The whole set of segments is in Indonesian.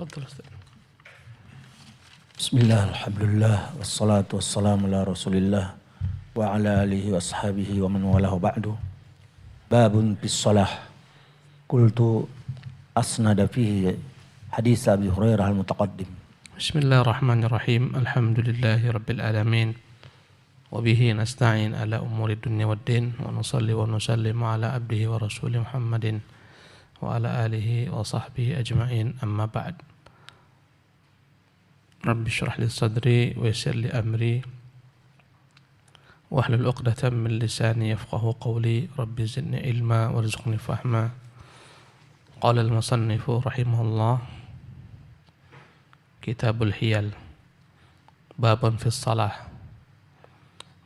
Tafadhal Ustaz. Bismillah, alhamdulillah, wassalatu wassalamu ala rasulillah wa ala alihi wa ashabihi wa man walahu ba'du. Babun bis salah. Qultu asnada fihi hadis Abi Hurairah al-mutaqaddim. Bismillahirrahmanirrahim. Alhamdulillahi rabbil alamin. Wa bihi nasta'in ala umuri dunya waddin wa nusalli wa nusallim ala abdihi wa rasulih Muhammadin wa ala alihi wa sahbihi ajma'in, amma ba'd. Rabbi shrah li sadri wa yassir li amri wahlul 'uqdatam min lisani yafqahu qawli. Rabbi zidni ilma warzuqni fahma. Qala al-musannifu rahimahullah, Kitabul Hiyal, babun fis salah.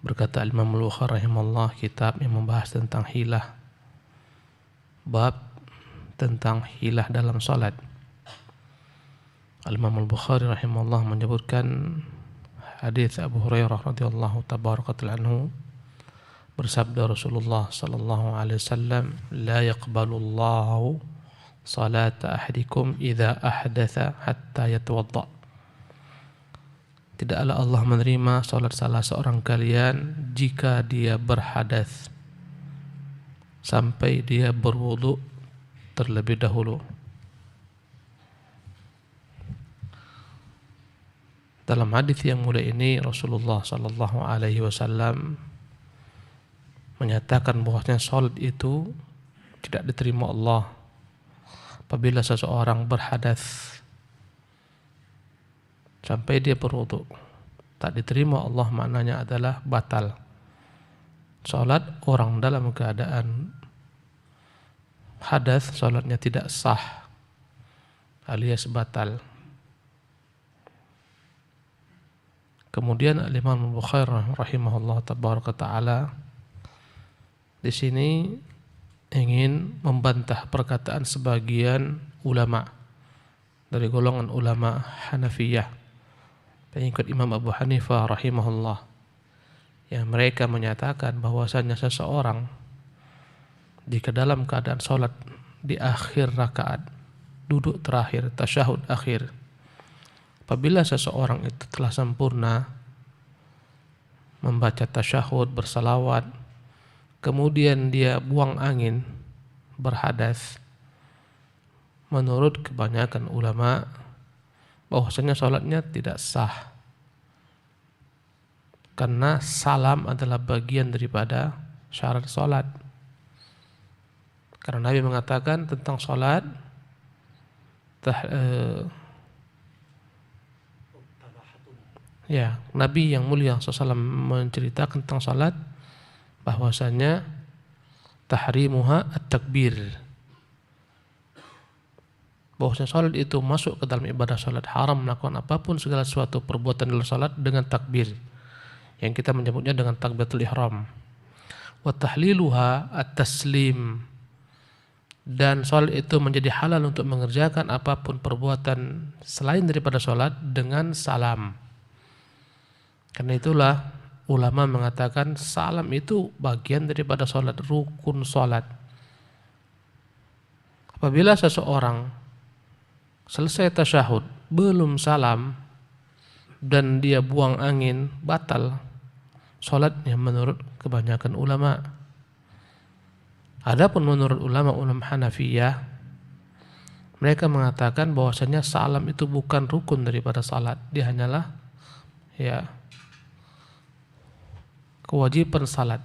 Berkata Imam Al-Bukhari rahimahullah, kitab yang membahas tentang hilah, bab tentang hilah dalam salat. Imam Al-Bukhari rahimahullah menyebutkan hadis Abu Hurairah radhiyallahu tabarakatul anhu, bersabda Rasulullah sallallahu alaihi wasallam, la yaqbalullahu salata ahadikum idza ahdatha hatta yatawadda. Tidaklah Allah menerima salat salah seorang kalian jika dia berhadas sampai dia berwudu terlebih dahulu. Dalam hadis yang mulia ini Rasulullah sallallahu alaihi wasallam menyatakan bahwasanya salat itu tidak diterima Allah apabila seseorang berhadas sampai dia berwudu. Tak diterima Allah maknanya adalah batal. Salat orang dalam keadaan hadas, salatnya tidak sah alias batal. Kemudian Imam Al-Bukhari rahimahullah tabaraka taala di sini ingin membantah perkataan sebagian ulama dari golongan ulama Hanafiyah, pengikut Imam Abu Hanifah rahimahullah, yang mereka menyatakan bahwasanya seseorang jika dalam keadaan salat di akhir rakaat, duduk terakhir, tasyahud akhir, apabila seseorang itu telah sempurna membaca tasyahud, bersalawat, kemudian dia buang angin, berhadas, menurut kebanyakan ulama bahwasanya salatnya tidak sah, karena salam adalah bagian daripada syarat salat. Karena Nabi mengatakan tentang salat, Nabi yang mulia SAW menceritakan tentang salat bahwasanya tahrimuha at-takbir, bahwasanya salat itu masuk ke dalam ibadah salat, haram melakukan apapun segala sesuatu perbuatan dalam salat dengan takbir, yang kita menyebutnya dengan takbiratul ihram. Wa tahliluha at-taslim, dan salat itu menjadi halal untuk mengerjakan apapun perbuatan selain daripada salat dengan salam. Karena itulah ulama mengatakan salam itu bagian daripada salat, rukun salat. Apabila seseorang selesai tasyahud belum salam dan dia buang angin, batal salatnya menurut kebanyakan ulama. Adapun menurut ulama Hanafiyah, mereka mengatakan bahwasanya salam itu bukan rukun daripada salat, dia hanyalah kewajiban salat.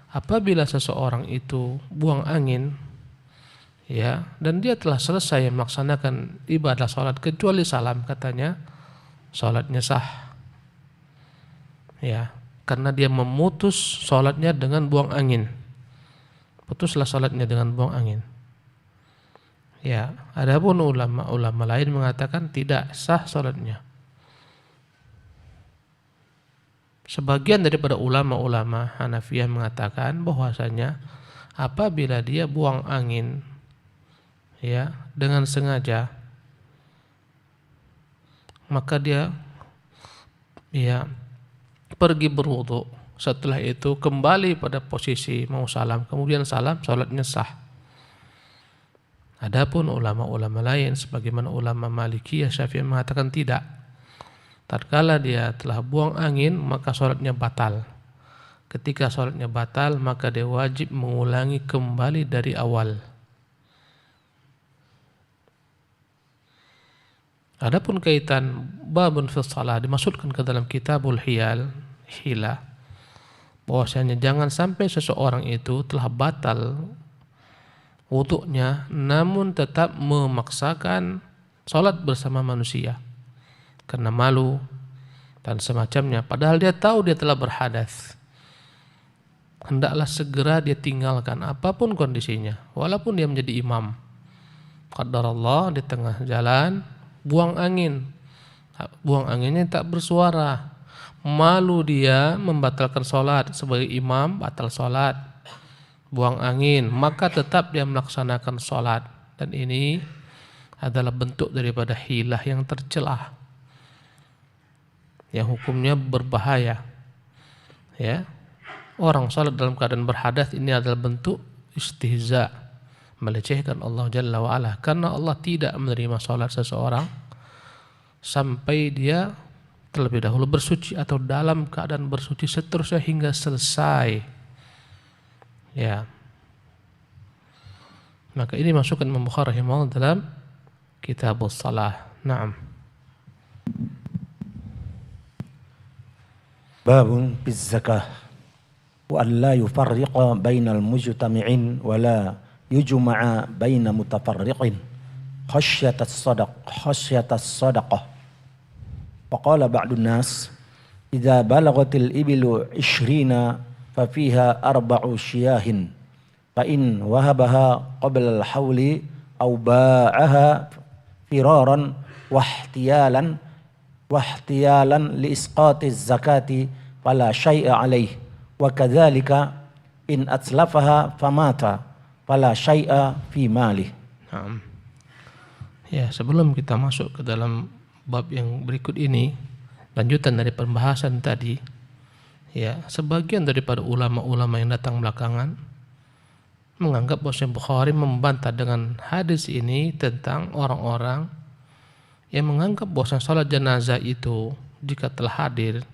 Apabila seseorang itu buang angin dan dia telah selesai melaksanakan ibadah salat kecuali salam, katanya salatnya sah. Karena dia memutus salatnya dengan buang angin. Putuslah salatnya dengan buang angin. Adapun ulama lain mengatakan tidak sah salatnya. Sebagian daripada ulama Hanafiyah mengatakan bahwasanya apabila dia buang angin dengan sengaja, maka dia pergi berwudu, setelah itu kembali pada posisi mau salam, kemudian salam, salatnya sah. Adapun ulama-ulama lain sebagaimana ulama Malikiyah, Syafi'iyah mengatakan tidak. Tatkala dia telah buang angin maka sholatnya batal. Ketika sholatnya batal maka dia wajib mengulangi kembali dari awal. Adapun kaitan babun fi shalah dimasukkan ke dalam kitabul hilah, bahwasanya jangan sampai seseorang itu telah batal wudunya namun tetap memaksakan sholat bersama manusia karena malu dan semacamnya, padahal dia tahu dia telah berhadas. Hendaklah segera dia tinggalkan apapun kondisinya, walaupun dia menjadi imam. Qadarallah di tengah jalan buang anginnya tak bersuara, malu dia membatalkan sholat sebagai imam, batal sholat, buang angin, maka tetap dia melaksanakan sholat. Dan ini adalah bentuk daripada hilah yang tercelah, yang hukumnya berbahaya. Ya, orang sholat dalam keadaan berhadas ini adalah bentuk istihza, melecehkan Allah Jalla wa'ala, karena Allah tidak menerima sholat seseorang sampai dia terlebih dahulu bersuci atau dalam keadaan bersuci seterusnya hingga selesai. Ya, maka ini masukkan Imam Bukhari rahimahullah dalam Kitabus Shalah. Naam. Babun biz zakah wa an la yufarriqa bainal mujtami'in wa la yujma'a baina mutafarriqin khasyatas sadaqah. Faqala ba'dun nas idza balagatil ibilu 20 ففيها 4 شياه فإن وهبها قبل الحول أو باعها فرارا واحتيالا لإسقاط الزكاة فلا شيء عليه وكذلك إن أتلفها فمات فلا شيء في ماله. Ya, sebelum kita masuk ke dalam bab yang berikut ini, lanjutan dari pembahasan tadi. Ya, sebagian daripada ulama-ulama yang datang belakangan menganggap bahwa Bukhari membantah dengan hadis ini tentang orang-orang yang menganggap bahwa salat jenazah itu jika telah hadir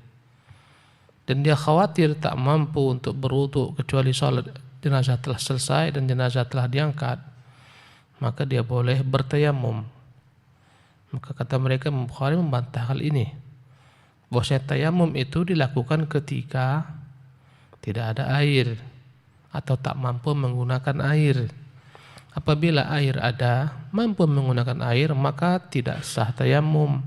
dan dia khawatir tak mampu untuk berwudu kecuali salat jenazah telah selesai dan jenazah telah diangkat, maka dia boleh bertayamum. Maka kata mereka, Bukhari membantah hal ini, bahwasanya tayamum itu dilakukan ketika tidak ada air atau tak mampu menggunakan air. Apabila air ada, mampu menggunakan air, maka tidak sah tayamum.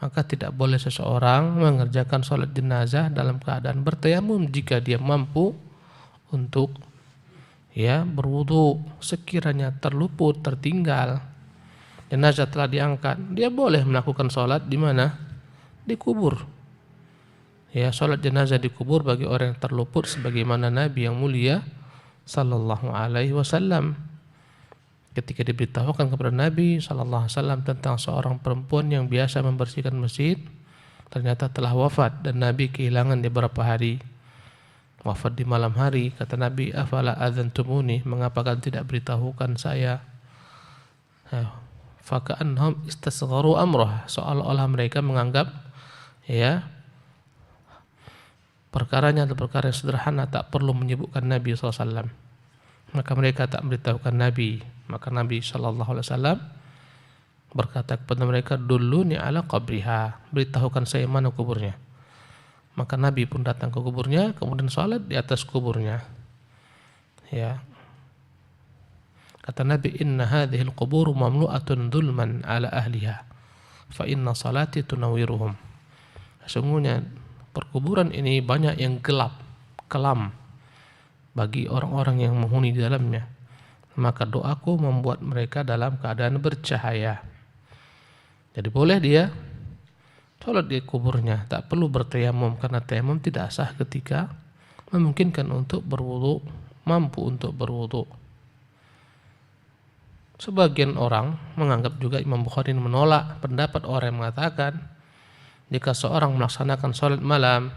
Maka tidak boleh seseorang mengerjakan sholat jenazah dalam keadaan bertayamum jika dia mampu untuk berwudu. Sekiranya terluput, tertinggal, jenazah telah diangkat, dia boleh melakukan sholat di mana? Di kubur. Ya, sholat jenazah di kubur bagi orang yang terluput, sebagaimana Nabi yang mulia sallallahu alaihi wasallam ketika diberitahukan kepada Nabi sallallahu alaihi wasallam tentang seorang perempuan yang biasa membersihkan masjid, ternyata telah wafat dan Nabi kehilangan di beberapa hari. Wafat di malam hari, kata Nabi, afala adzantumuni, mengapa kalian tidak beritahukan saya? Faka'annahum istasgharu amrah, seolah-olah mereka menganggap perkaranya adalah perkara yang sederhana, tak perlu menyebutkan Nabi SAW. Maka mereka tak memberitahukan Nabi. Maka Nabi SAW berkata kepada mereka, duluni ala qabriha, beritahukan saya mana kuburnya. Maka Nabi pun datang ke kuburnya, kemudian salat di atas kuburnya. Ya, kata Nabi, inna hadhil qubur mamlu'atun dhulman ala ahliha fa inna salati tunawiruhum. Sesungguhnya perkuburan ini banyak yang gelap, kelam bagi orang-orang yang menghuni di dalamnya. Maka doaku membuat mereka dalam keadaan bercahaya. Jadi boleh dia sholat di kuburnya, tak perlu bertayamum karena tayamum tidak sah ketika memungkinkan untuk berwudu, mampu untuk berwudu. Sebagian orang menganggap juga Imam Bukhari menolak pendapat orang yang mengatakan jika seorang melaksanakan sholat malam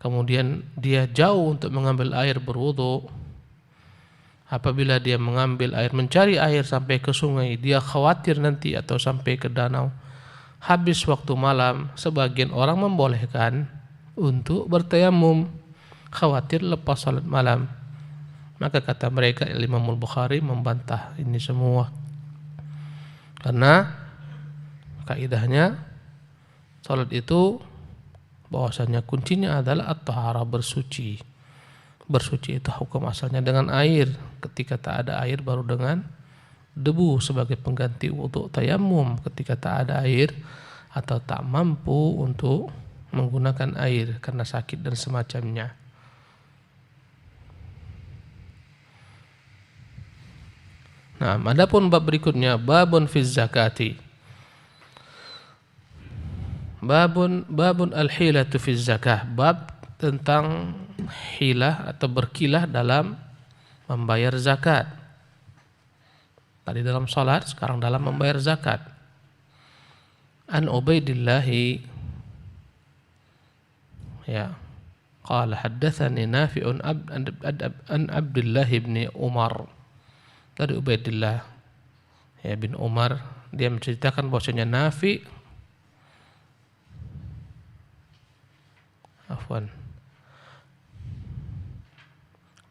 kemudian dia jauh untuk mengambil air berwudu, Apabila dia mengambil air, mencari air sampai ke sungai, dia khawatir nanti atau sampai ke danau, habis waktu malam, sebagian orang membolehkan untuk bertayamum, khawatir lepas salat malam. Maka kata mereka, Imam Al-Bukhari membantah ini semua. Karena kaidahnya salat itu bahwasanya kuncinya adalah at-taharah, bersuci. Bersuci itu hukum asalnya dengan air. Ketika tak ada air baru dengan debu sebagai pengganti untuk tayamum ketika tak ada air atau tak mampu untuk menggunakan air karena sakit dan semacamnya. Nah, adapun bab berikutnya, babun fiz zakati. Babun al-hilatu fiz zakah, bab tentang hilah atau berkilah dalam membayar zakat. Tadi dalam salat, sekarang dalam membayar zakat. An Ubaidillah qala haddatsani Nafi'un an Abdullah bin Umar. Dari Ubaidillah bin Umar, dia menceritakan bahwasanya Nafi'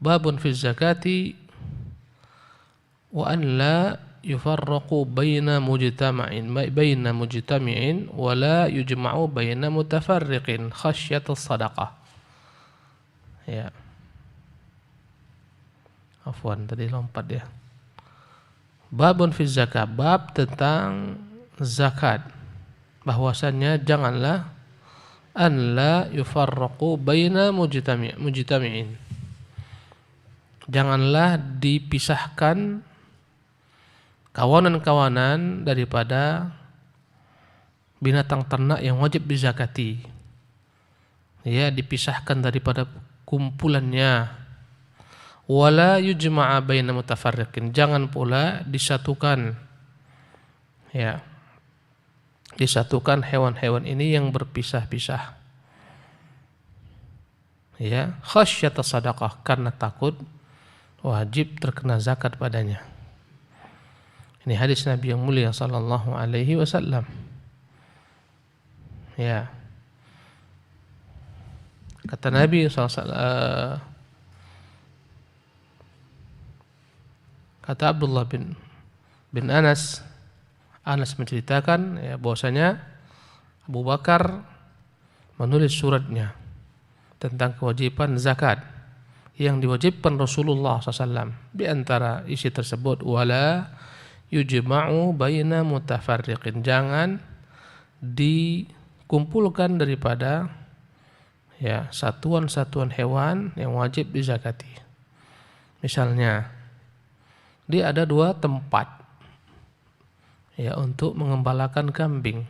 babun fi zakati wa an la yufarraqu baina mujtami'in wa la yujma'u baina mutafarriqin khasyata sadaqah. Ya. Tadi lompat ya. Babun fi zakat, bab tentang zakat. Bahwasannya janganlah an la yufarraqu baina mujtami'in. Janganlah dipisahkan kawanan-kawanan daripada binatang ternak yang wajib dizakati. Ya, dipisahkan daripada kumpulannya. Wala yujma'a baina mutafarriqin, jangan pula disatukan. Ya. Disatukan hewan-hewan ini yang berpisah-pisah. Ya, khasyata sadaqah, karena takut wajib terkena zakat padanya. Ini hadis Nabi yang mulia sallallahu alaihi wasallam. Ya. Kata Nabi sallallahu kata Abdullah bin Anas menceritakan ya, bahwasanya Abu Bakar menulis suratnya tentang kewajiban zakat yang diwajibkan Rasulullah SAW. Di antara isi tersebut, wala yujma'u baina mutafarriqin, jangan dikumpulkan daripada ya satuan-satuan hewan yang wajib dizakati. Misalnya, dia ada 2 tempat ya untuk mengembalakan kambing.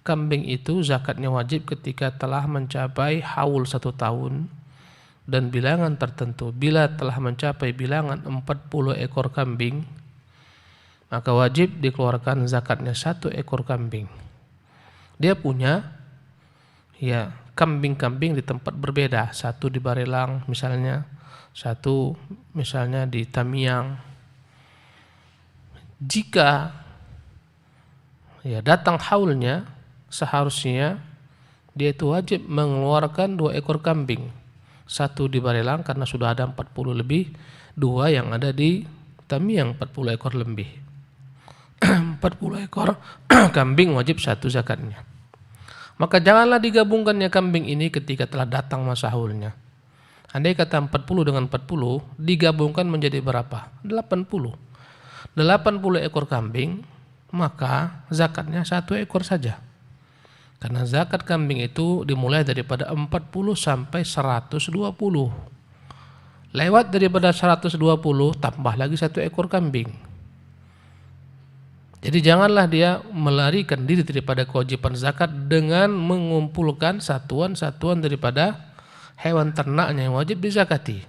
Kambing itu zakatnya wajib ketika telah mencapai haul 1 tahun dan bilangan tertentu. Bila telah mencapai bilangan 40 ekor kambing, maka wajib dikeluarkan zakatnya 1 ekor kambing. Dia punya ya kambing-kambing di tempat berbeda, 1 di Barelang misalnya, 1 misalnya di Tamiang. Jika ya datang haulnya, seharusnya dia itu wajib mengeluarkan 2 ekor kambing. 1 di Barelang karena sudah ada 40 lebih, 2 yang ada di Tamiang 40 ekor lebih. 40 ekor kambing wajib 1 zakatnya. Maka janganlah digabungkannya kambing ini ketika telah datang masa haulnya. Andai kata 40 dengan 40 digabungkan menjadi berapa? 80 ekor kambing, maka zakatnya 1 ekor saja. Karena zakat kambing itu dimulai daripada 40 sampai 120. Lewat daripada 120 tambah lagi 1 ekor kambing. Jadi janganlah dia melarikan diri daripada kewajiban zakat dengan mengumpulkan satuan-satuan daripada hewan ternaknya yang wajib dizakati.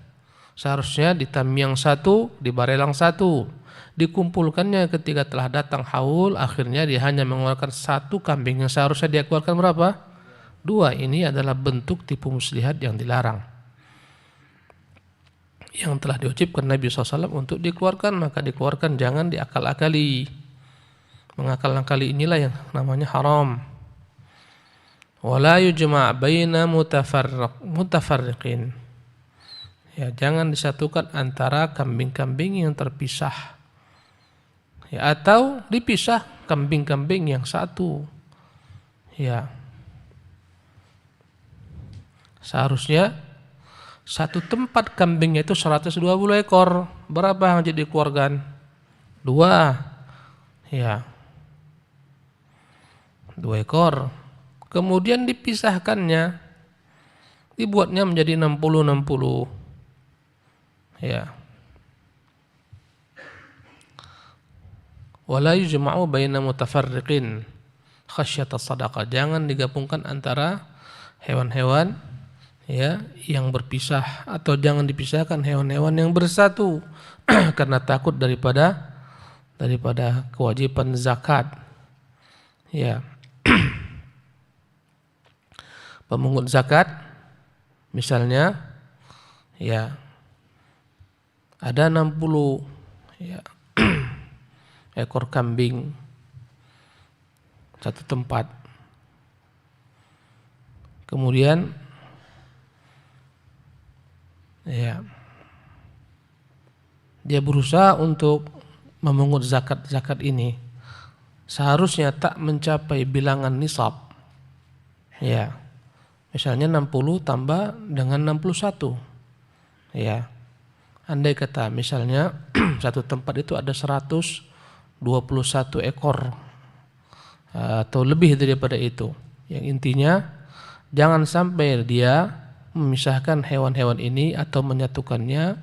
Seharusnya di Tamiang 1, di Barelang 1. Dikumpulkannya ketika telah datang haul, akhirnya dia hanya mengeluarkan 1 kambing yang seharusnya dia keluarkan berapa? 2. Ini adalah bentuk tipu muslihat yang dilarang. yang telah diwajibkan Nabi SAW untuk dikeluarkan, maka dikeluarkan, jangan diakal-akali. Mengakal-akali inilah yang namanya haram. Wala yujma' baina mutafarriqin. Ya, jangan disatukan antara kambing-kambing yang terpisah. Ya, atau dipisah kambing-kambing yang satu. Ya. Seharusnya satu tempat kambingnya itu 120 ekor. Berapa yang jadi dikeluarkan? 2. Ya. 2 ekor. Kemudian dipisahkannya, dibuatnya menjadi 60-60. Ya. Wala yujma'u baina mutafarriqin khasyata sadaqah. Jangan digabungkan antara hewan-hewan ya yang berpisah, atau jangan dipisahkan hewan-hewan yang bersatu karena takut daripada kewajiban zakat. Ya. Pemungut zakat misalnya ya ada 60 ya ekor kambing satu tempat. Kemudian ya dia berusaha untuk memungut zakat ini, seharusnya tak mencapai bilangan nisab. Ya. Misalnya 60 tambah dengan 61. Ya. Andai kata misalnya satu tempat itu ada 121 ekor atau lebih daripada itu. Yang intinya jangan sampai dia memisahkan hewan-hewan ini atau menyatukannya,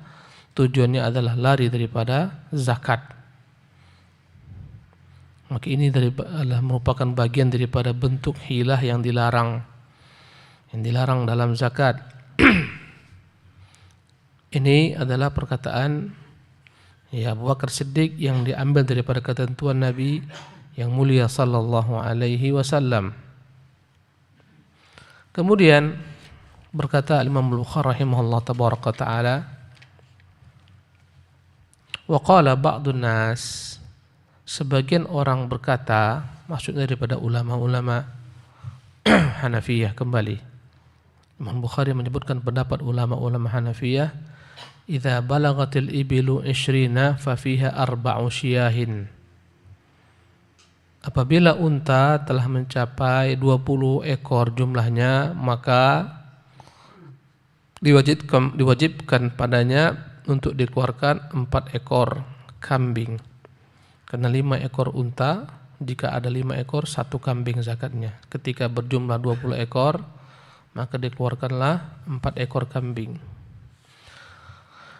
tujuannya adalah lari daripada zakat. Maka ini adalah merupakan bagian daripada bentuk hilah yang dilarang dalam zakat. Ini adalah perkataan ya Abu Bakar Siddiq yang diambil daripada ketentuan Nabi yang mulia sallallahu alaihi wasallam. Kemudian berkata Imam Bukhari rahimahullah tabaraka taala, wa qala ba'dun nas, sebagian orang berkata, maksudnya daripada ulama-ulama Hanafiyah kembali. Imam Bukhari menyebutkan pendapat ulama-ulama Hanafiyah, idza balagatil ibilu 20 fa fiha 4 syiyahin. Apabila unta telah mencapai 20 ekor jumlahnya, maka diwajibkan padanya untuk dikeluarkan 4 ekor kambing. Karena 5 ekor unta, jika ada 5 ekor, 1 kambing zakatnya. Ketika berjumlah 20 ekor, maka dikeluarkanlah 4 ekor kambing.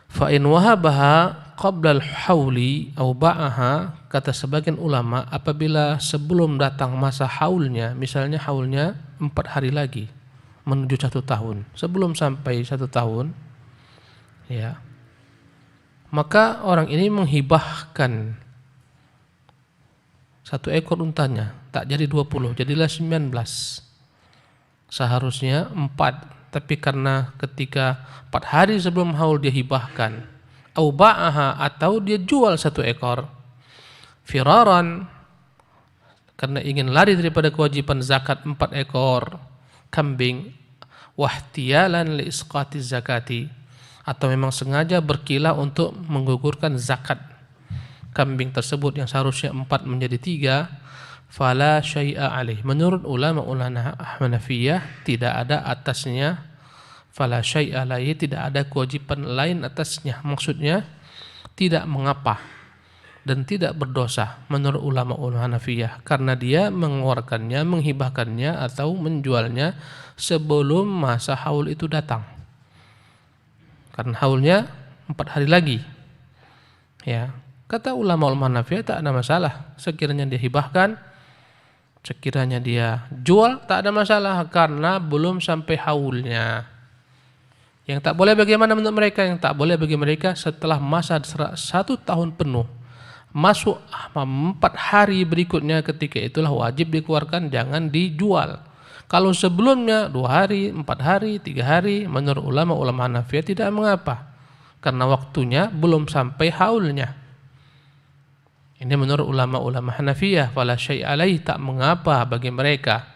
Fa in wahabaha qabla al-hauli aw ba'aha, kata sebagian ulama, apabila sebelum datang masa haulnya, misalnya haulnya 4 hari lagi menuju 1 tahun, sebelum sampai 1 tahun ya, maka orang ini menghibahkan 1 ekor untanya, tak jadi 20, jadilah 19. Seharusnya 4, tapi karena ketika 4 hari sebelum haul dia hibahkan, au ba'aha, atau dia jual 1 ekor firaran, karena ingin lari daripada kewajiban zakat 4 ekor kambing, wahtiyalan li isqati zakati, atau memang sengaja berkilah untuk menggugurkan zakat kambing tersebut yang seharusnya 4 menjadi 3, fala syai'a alaih. Menurut ulama-ulama Hanafiyah tidak ada atasnya, fala syai'a alaih, tidak ada kewajiban lain atasnya. Maksudnya tidak mengapa dan tidak berdosa menurut ulama-ulama Hanafiyah, karena dia mengeluarkannya, menghibahkannya atau menjualnya sebelum masa haul itu datang. Karena haulnya 4 hari lagi. Ya, kata ulama-ulama Hanafiyah tak ada masalah sekiranya dia hibahkan, sekiranya dia jual, tak ada masalah karena belum sampai haulnya. Yang tak boleh bagaimana menurut mereka? Yang tak boleh bagi mereka setelah masa 1 tahun penuh, masuk 4 hari berikutnya, ketika itulah wajib dikeluarkan, jangan dijual. Kalau sebelumnya 2 hari, 4 hari, 3 hari, menurut ulama-ulama Hanafiyah tidak mengapa. karena waktunya belum sampai haulnya. Ini menurut ulama-ulama Hanafiyah, fala syai' alaih, tak mengapa bagi mereka.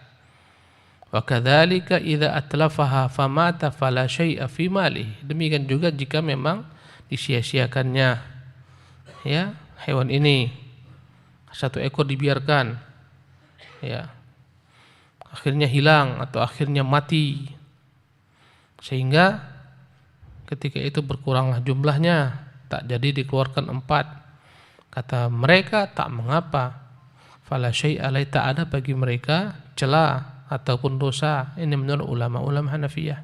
Wa kadzalika idza atlafaha famata fala syai'a fi malih. Demikian juga jika memang disia-siakannya ya hewan ini, satu ekor dibiarkan ya, akhirnya hilang atau akhirnya mati, sehingga ketika itu berkuranglah jumlahnya, tak jadi dikeluarkan 4. Kata mereka, tak mengapa. Fala syai'a alai, tak ada bagi mereka celah ataupun dosa. Ini menurut ulama-ulama Hanafiyah.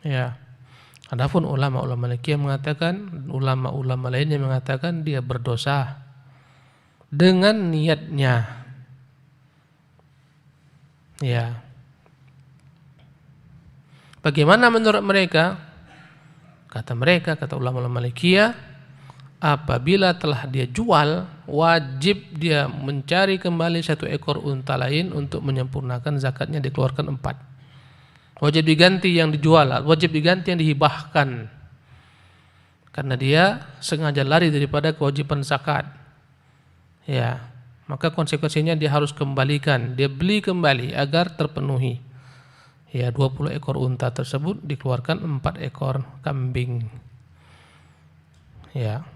Ya. Adapun ulama-ulama Malikiyah mengatakan, ulama-ulama lainnya mengatakan dia berdosa dengan niatnya. Ya. Bagaimana menurut mereka? Kata mereka, kata ulama-ulama Malikiyah, apabila telah dia jual, wajib dia mencari kembali 1 ekor unta lain untuk menyempurnakan zakatnya, dikeluarkan 4. Wajib diganti yang dijual, wajib diganti yang dihibahkan, karena dia sengaja lari daripada kewajiban zakat. Ya, maka konsekuensinya dia harus kembalikan, dia beli kembali agar terpenuhi. Ya, 20 ekor unta tersebut dikeluarkan 4 ekor kambing. Ya.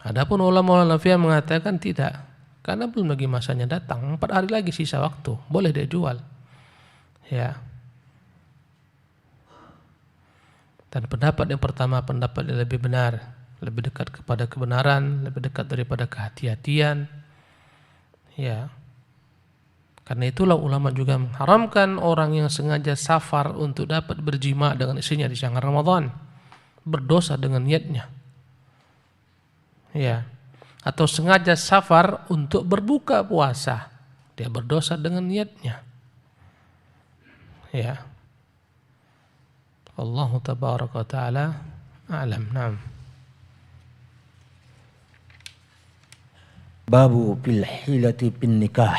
Adapun ulama-ulama Hanafiyah mengatakan tidak, karena belum lagi masanya datang, 4 hari lagi sisa waktu, boleh dia jual. Ya. Dan pendapat yang pertama, pendapat yang lebih benar, lebih dekat kepada kebenaran, lebih dekat daripada kehati-hatian. Ya. Karena itulah ulama juga mengharamkan orang yang sengaja safar untuk dapat berjima dengan istrinya di siang Ramadan, berdosa dengan niatnya. Ya, atau sengaja safar untuk berbuka puasa, dia berdosa dengan niatnya. Ya. Allahu tabaraka wa taala a'lam. Naam. Babu fil hilati bin nikah.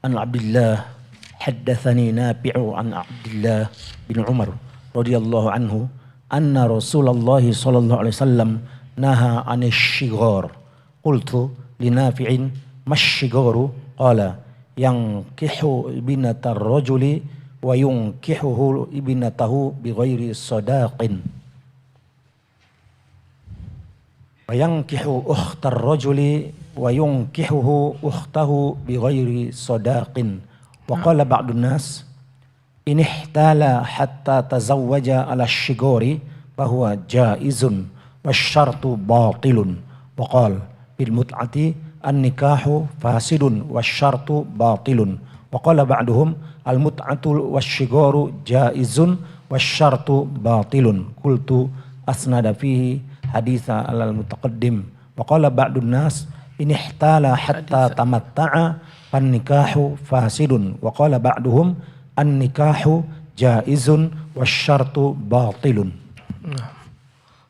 An Abdullah haddatsani Nafi'u an Abdullah bin Umar radhiyallahu anhu anna Rasulullah sallallahu alaihi wasallam naha 'anil shighar. Qultu li Nafi'in mash-shigharu? Qala yankihu ibnatar rajuli wa yunkihuhu ibnatahu bighairi sadaqin. Wa yankihu ukhtar rajuli wa yunkihuhu ukhtahu bighairi sadaqin. Wa qala ba'dun nas in ihtala hatta tazawwaja 'ala ash-shighari fa huwa jaizun wasyartu batilun. Wa qala bil mut'ati an-nikahu fasidun wasyartu batilun. Wa qala ba'duhum al mut'atu wasyigaru jaizun wasyartu batilun. Qultu asnada fihi haditha alal mutaqaddim. Wa qala ba'dun nas in ihtala hatta tamatta'a fan nikahu fasidun. Wa qala ba'duhum an nikahu jaizun wasyartu batilun.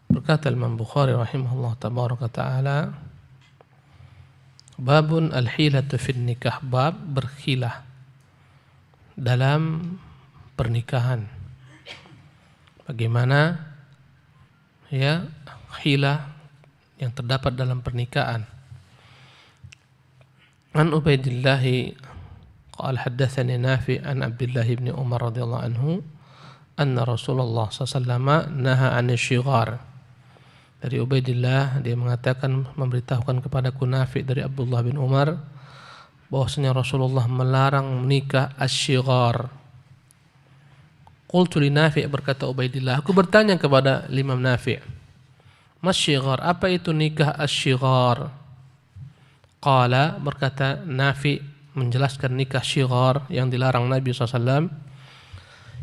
Berkata Imam Bukhari rahimahullah tabaraka ta'ala, babun al-hilatu fin nikah, bab berkhilah dalam pernikahan. Bagaimana ya khilah yang terdapat dalam pernikahan. An Ubaidillah qala haddatsani Nafi' an Abdullah bin Umar radhiyallahu anhu anna Rasulullah sallallahu alaihi wasallam naha 'anil shighar. Dari Ubaidillah, dia mengatakan, memberitahukan kepadaku Nafi' dari Abdullah bin Umar bahwasanya Rasulullah melarang menikah asy-shighar. Qultu li Nafi', berkata Ubaidillah, aku bertanya kepada Imam Nafi', mas-shighar, apa itu nikah asy-shighar? Qala, berkata Nafi' menjelaskan nikah shighar yang dilarang Nabi SAW,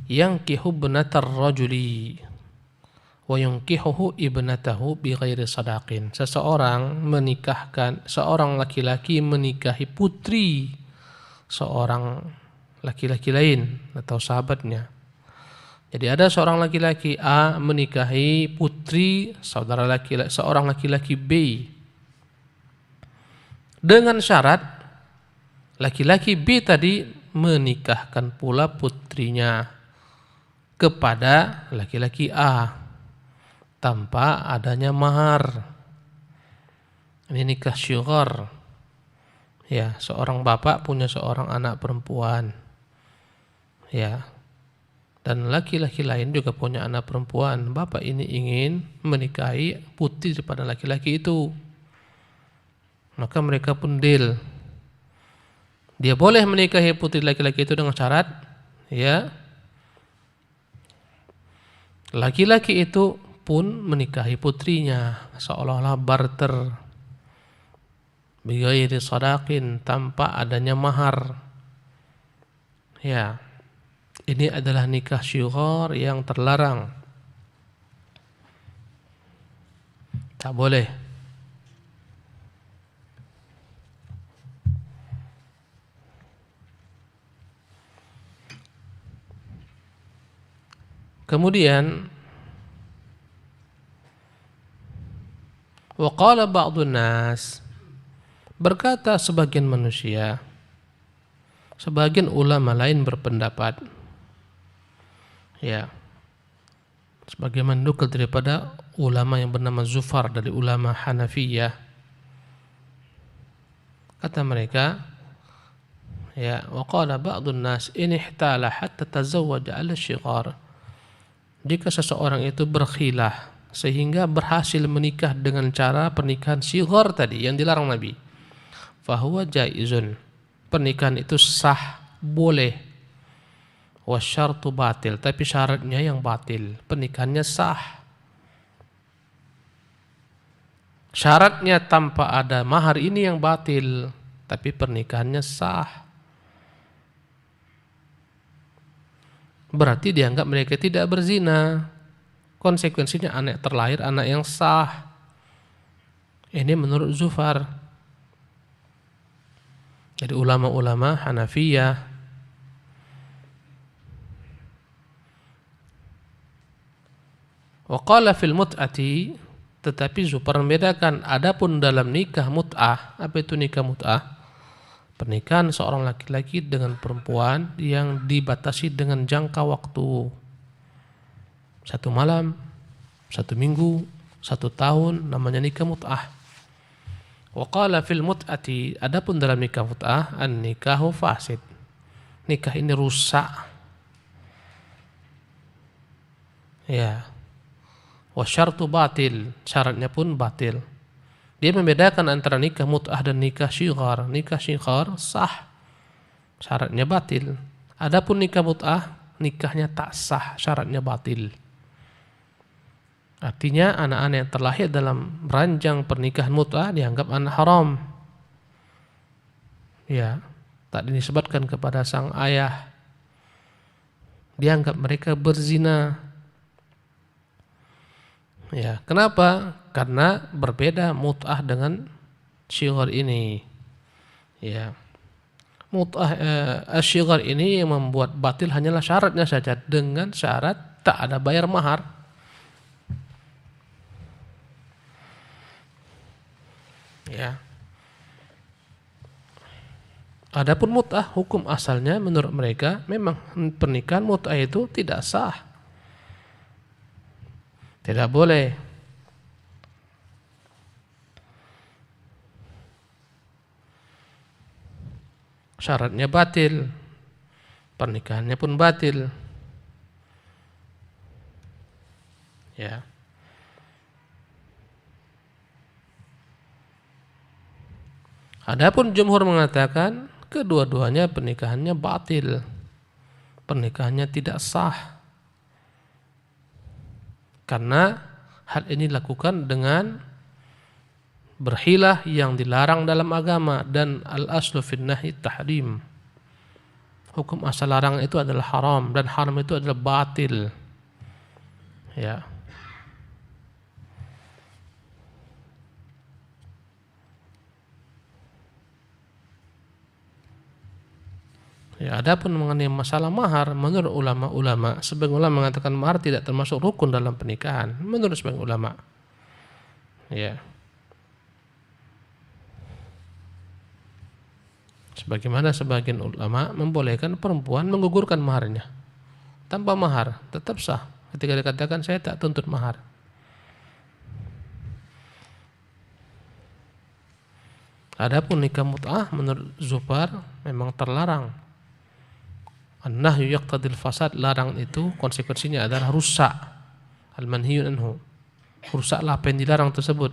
yankihu ibnatar rajuli wa yunkihuhu ibnatahu bighairi sadaqin. Seseorang menikahkan, seorang laki-laki menikahi putri seorang laki-laki lain atau sahabatnya. Jadi ada seorang laki-laki A menikahi putri saudara laki-laki, seorang laki-laki B, dengan syarat laki-laki B tadi menikahkan pula putrinya kepada laki-laki A tanpa adanya mahar. Ini nikah syighar. Ya, seorang bapak punya seorang anak perempuan. Ya. Dan laki-laki lain juga punya anak perempuan. Bapak ini ingin menikahi putri daripada laki-laki itu. Maka mereka pun deal. Dia boleh menikahi putri laki-laki itu dengan syarat, ya, laki-laki itu pun menikahi putrinya, seolah-olah barter, bighairi sadaqin, tanpa adanya mahar. Ya, ini adalah nikah syighar yang terlarang. Tak boleh. Kemudian waqala ba'dun nas, berkata sebagian manusia, sebagian ulama lain berpendapat, ya, sebagaimana nukil daripada ulama yang bernama Zufar dari ulama Hanafiyah, kata mereka, ya, waqala ba'dun nas in ihtala hatta tazawwaja 'ala syighar, jika seseorang itu berkhilah sehingga berhasil menikah dengan cara pernikahan syighar tadi yang dilarang Nabi, fahuwa jaizun, pernikahan itu sah, boleh, wasyartu batil, tapi syaratnya yang batil. Pernikahannya sah, syaratnya tanpa ada mahar ini yang batil, tapi pernikahannya sah. Berarti dianggap mereka tidak berzina. Konsekuensinya anak terlahir anak yang sah. Ini menurut Zufar. Jadi ulama-ulama Hanafiyah. Wa qala fil mut'ati, tetapi Zufar membedakan, adapun dalam nikah mut'ah. Apa itu nikah mut'ah? Pernikahan seorang laki-laki dengan perempuan yang dibatasi dengan jangka waktu 1 malam, 1 minggu, 1 tahun, namanya nikah mut'ah. Wa qala fil mut'ati, adapun dalam nikah mut'ah, an-nikahu fasid, nikah ini rusak. Ya. Wa syartu batil, syaratnya pun batil. Dia membedakan antara nikah mut'ah dan nikah syighar. Nikah syighar sah, syaratnya batil. Adapun nikah mut'ah, nikahnya tak sah, syaratnya batil. Artinya anak-anak yang terlahir dalam ranjang pernikahan mut'ah dianggap anak haram. Ya, tak dinisbatkan kepada sang ayah. Dianggap mereka berzina. Ya, kenapa? Karena berbeda mut'ah dengan syighar ini. Ya. Mut'ah syighar ini yang membuat batil hanyalah syaratnya saja, dengan syarat tak ada bayar mahar. Ya. Adapun mut'ah, hukum asalnya menurut mereka memang pernikahan mut'ah itu tidak sah. Tidak boleh. Syaratnya batil, pernikahannya pun batil. Ya. Adapun jumhur mengatakan kedua-duanya pernikahannya batil, pernikahannya tidak sah, karena hal ini dilakukan dengan berhilah yang dilarang dalam agama, dan al-aslu fin nahyi tahrim. Hukum asal larang itu adalah haram, dan haram itu adalah batil. Ya. Ya, adapun mengenai masalah mahar, menurut ulama-ulama, sebagian ulama mengatakan mahar tidak termasuk rukun dalam pernikahan, menurut sebagian ulama. Ya. Sebagaimana sebagian ulama membolehkan perempuan menggugurkan maharnya tanpa mahar tetap sah ketika dikatakan saya tak tuntut mahar. Adapun nikah mut'ah menurut Zufar memang terlarang. An-nahyu yaqtadil fasad, larang itu konsekuensinya adalah rusak. Al-manhiyun anhu, rusaklah apa yang dilarang tersebut.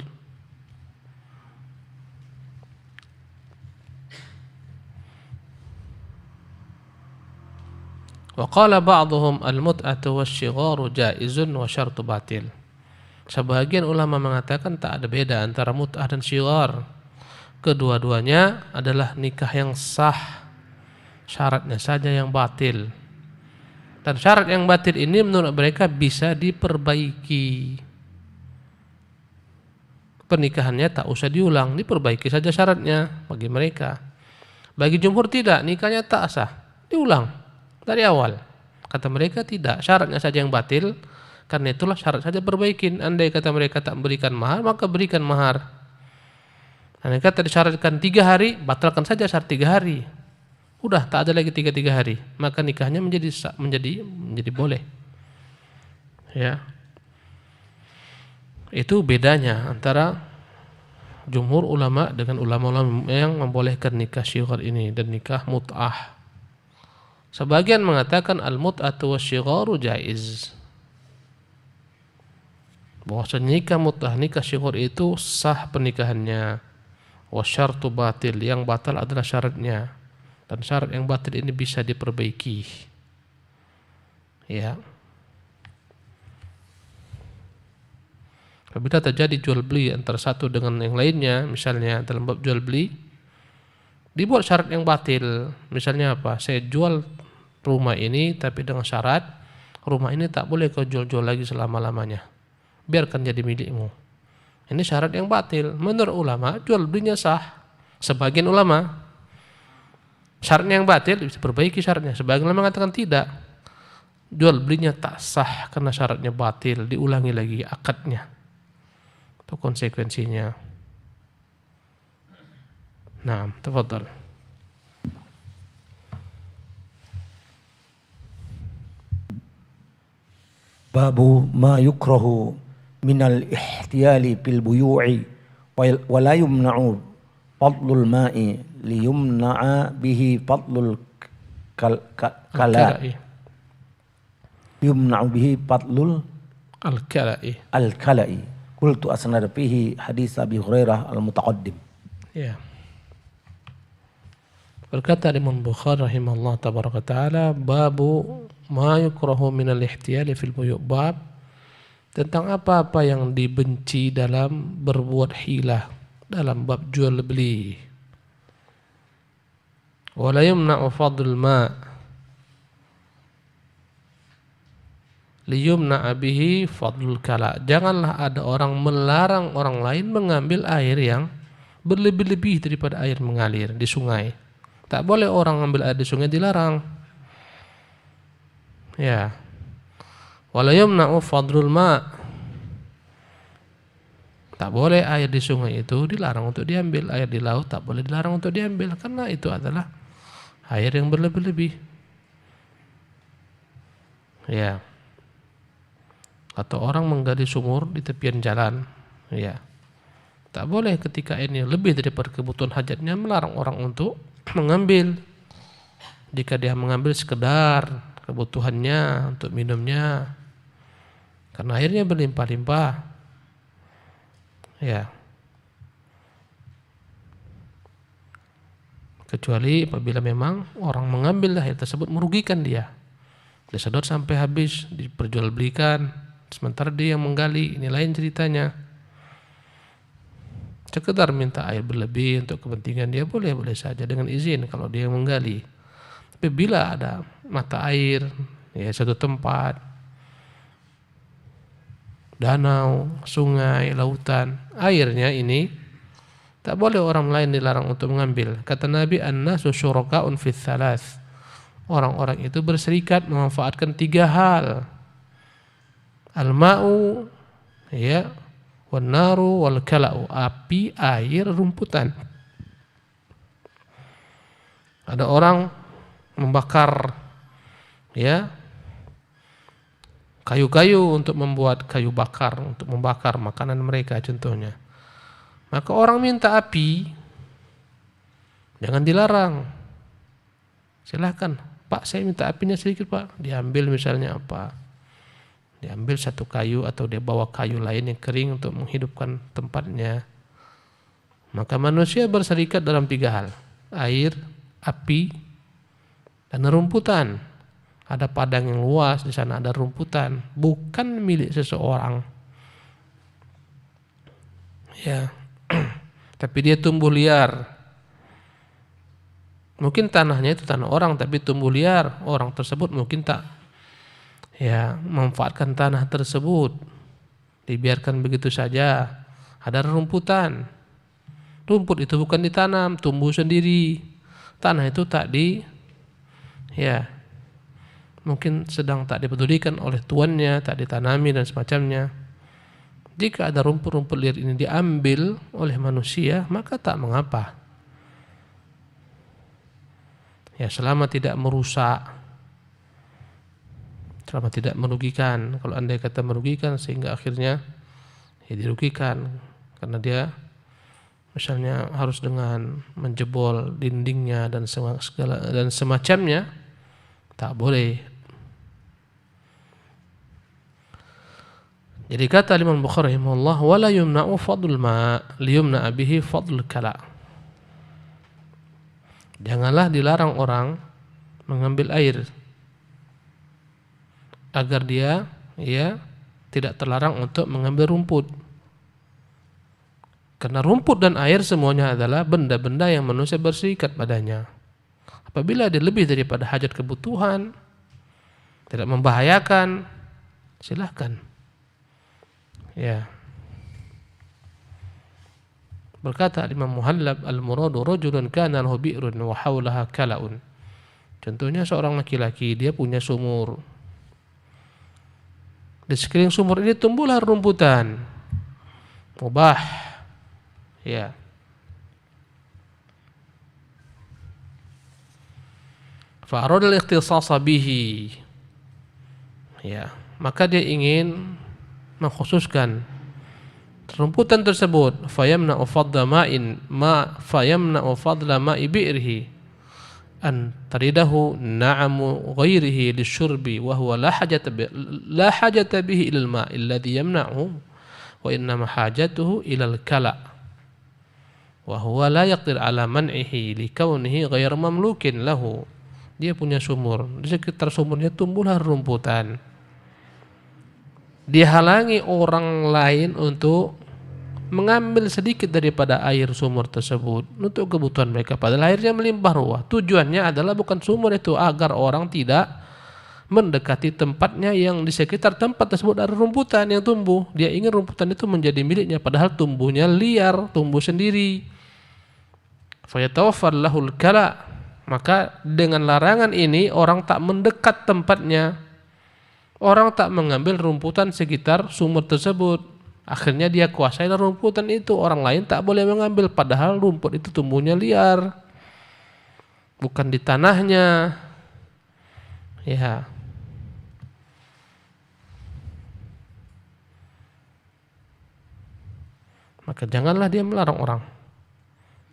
Wa qala ba'dhum al-mut'atu wasy-shigharu jaizun wa syartu batil. Sebagian ulama mengatakan tak ada beda antara mut'ah dan syighar. Kedua-duanya adalah nikah yang sah, syaratnya saja yang batil. Dan syarat yang batil ini menurut mereka bisa diperbaiki. Pernikahannya tak usah diulang, diperbaiki saja syaratnya bagi mereka. Bagi jumhur tidak, nikahnya tak sah, diulang dari awal. Kata mereka tidak, syaratnya saja yang batil. Karena itulah syarat saja perbaikin. Andai kata mereka tak memberikan mahar, maka berikan mahar. Andai kata disyaratkan 3 hari, batalkan saja syarat 3 hari. Udah tak ada lagi 3 hari, maka nikahnya menjadi boleh. Ya. Itu bedanya antara jumhur ulama dengan ulama-ulama yang membolehkan nikah syighar ini dan nikah mut'ah. Sebagian mengatakan al-mut'atu wasy-shigharu jaiz. Bahwasanya nikah mut'ah, nikah syighar itu sah pernikahannya. Wasyartu batil, yang batal adalah syaratnya. Dan syarat yang batil ini bisa diperbaiki. Ya. Apabila terjadi jual beli antara satu dengan yang lainnya, misalnya dalam bab jual beli, dibuat syarat yang batil. Misalnya apa? Saya jual rumah ini tapi dengan syarat rumah ini tak boleh kau jual-jual lagi selama-lamanya. Biarkan jadi milikmu. Ini syarat yang batil. Menurut ulama jual belinya sah. Sebagian ulama syaratnya yang batil bisa perbaiki syaratnya. Sebagian ulama mengatakan tidak. Jual belinya tak sah karena syaratnya batil, diulangi lagi akadnya. Itu konsekuensinya. Nah, tafadhal. Babu ma yukrahu minal ihtiyali bil buyu'i wa la yumna'u fadlul ma'i li yumna'a bihi fadlul kala'i yumna'u bihi fadlul al-kala'i qultu asnad fihi hadis Abi Hurairah al-mutaqaddim. Ya. Berkata Imam Bukhari rahimahullah tabaraka taala, babu ma yukrahu minal ihtiyali fil buyu', bab tentang apa-apa yang dibenci dalam berbuat hilah dalam bab jual beli. Wala yumna'u fadlul ma' liyumna'a bihi fadlul kala. Janganlah ada orang melarang orang lain mengambil air yang berlebih-lebih daripada air mengalir di sungai. Tak boleh orang ambil air di sungai, dilarang. Ya. Wala yumna'u fadlul ma', tak boleh air di sungai itu dilarang untuk diambil. Air di laut tak boleh dilarang untuk diambil, karena itu adalah air yang berlebih-lebih. Ya. Atau orang menggali sumur di tepian jalan. Ya. Tak boleh ketika ini lebih daripada kebutuhan hajatnya melarang orang untuk mengambil. Jika dia mengambil sekedar kebutuhannya untuk minumnya, karena airnya berlimpah-limpah. Ya. Kecuali apabila memang orang mengambil air tersebut merugikan dia. Disedot sampai habis, diperjualbelikan, sementara dia yang menggali, ini lain ceritanya. Sekedar minta air berlebih untuk kepentingan dia, boleh-boleh saja dengan izin kalau dia yang menggali. Tapi bila ada mata air, ya satu tempat, danau, sungai, lautan, airnya ini tak boleh orang lain dilarang untuk mengambil. Kata Nabi, an-nasu syuraka'un fi tsalath. Orang-orang itu berserikat memanfaatkan 3 hal. Al-ma'u, ya, wan-naru wal kala'u, api, air, rumputan. Ada orang membakar, ya, kayu-kayu untuk membuat kayu bakar, untuk membakar makanan mereka contohnya. Maka orang minta api, jangan dilarang. Silakan, Pak saya minta apinya sedikit Pak. Diambil misalnya apa? Diambil satu kayu atau dia bawa kayu lain yang kering untuk menghidupkan tempatnya. Maka manusia berserikat dalam 3 hal. Air, api, dan rumputan. Ada padang yang luas, di sana ada rumputan, bukan milik seseorang. Ya. Tapi dia tumbuh liar. Mungkin tanahnya itu tanah orang tapi tumbuh liar. Orang tersebut mungkin tak memanfaatkan tanah tersebut. Dibiarkan begitu saja. Ada rumputan. Rumput itu bukan ditanam, tumbuh sendiri. Tanah itu mungkin sedang tak dipedulikan oleh tuannya, tak ditanami dan semacamnya. Jika ada rumput-rumput liar ini diambil oleh manusia, maka tak mengapa. Ya, selama tidak merusak, selama tidak merugikan. Kalau andai kata merugikan sehingga akhirnya dirugikan karena dia misalnya harus dengan menjebol dindingnya dan segala dan semacamnya, tak boleh. Jadi kata Imam Bukhari rahimahullah, wala yumna'u fadlul ma' liyumna'a bihi fadlul kala. Janganlah dilarang orang mengambil air agar dia tidak terlarang untuk mengambil rumput. Karena rumput dan air semuanya adalah benda-benda yang manusia berserikat padanya. Apabila dia lebih daripada hajat kebutuhan, tidak membahayakan, silahkan. Ya. Berkata Imam Muhallab, al-muradu rajulun kana lahu bi'run wa hawlaha kala'un. Contohnya seorang laki-laki, dia punya sumur. Di sekeliling sumur ini tumbuhlah rumputan. Mubah. Ya. Fa arada al-ikhtisasa bihi. Ya, maka dia ingin mengkhususkan rumputan tersebut, fayamna'u fadla ma'i bi'rihi an taridahu na'amu ghairihi lisyurbi wa huwa la hajata bihi ilal ma'i alladhi yamna'u wa innama hajatuhu ilal kala wa huwa la yaqdir ala man'ihi li kaunihi ghayra mamlukin lahu. Dia punya sumur, di sekitar sumurnya tumbuhlah rumputan. Dihalangi orang lain untuk mengambil sedikit daripada air sumur tersebut untuk kebutuhan mereka, padahal airnya melimpah ruah. Tujuannya adalah bukan sumur itu agar orang tidak mendekati tempatnya yang di sekitar tempat tersebut ada rumputan yang tumbuh. Dia ingin rumputan itu menjadi miliknya, padahal tumbuhnya liar, tumbuh sendiri. Fayatawaffar lahul kala. Maka dengan larangan ini orang tak mendekat tempatnya. Orang tak mengambil rumputan sekitar sumur tersebut. Akhirnya dia kuasai rumputan itu. Orang lain tak boleh mengambil. Padahal rumput itu tumbuhnya liar. Bukan di tanahnya. Ya. Maka janganlah dia melarang orang.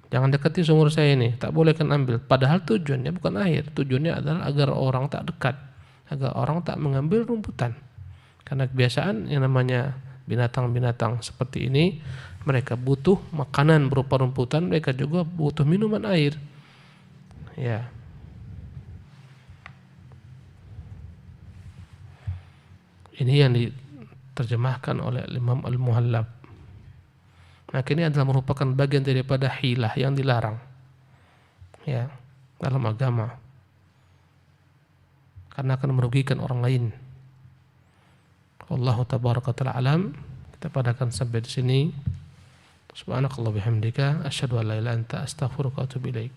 Jangan dekati sumur saya ini. Tak boleh kan ambil. Padahal tujuannya bukan air. Tujuannya adalah agar orang tak dekat. Agar orang tak mengambil rumputan. Karena kebiasaan yang namanya binatang-binatang seperti ini, mereka butuh makanan berupa rumputan, mereka juga butuh minuman air. Ya. Ini yang diterjemahkan oleh Imam Al-Muhallab. Maka ini adalah merupakan bagian daripada hilah yang dilarang. Ya, dalam agama. Karena akan merugikan orang lain. Wallahu tabaraka ta'ala alam. Kita padakan sampai di sini. Subhanakallah bihamdika asyhadu an la ilaha illa anta astaghfiruka wa atubu ilaik.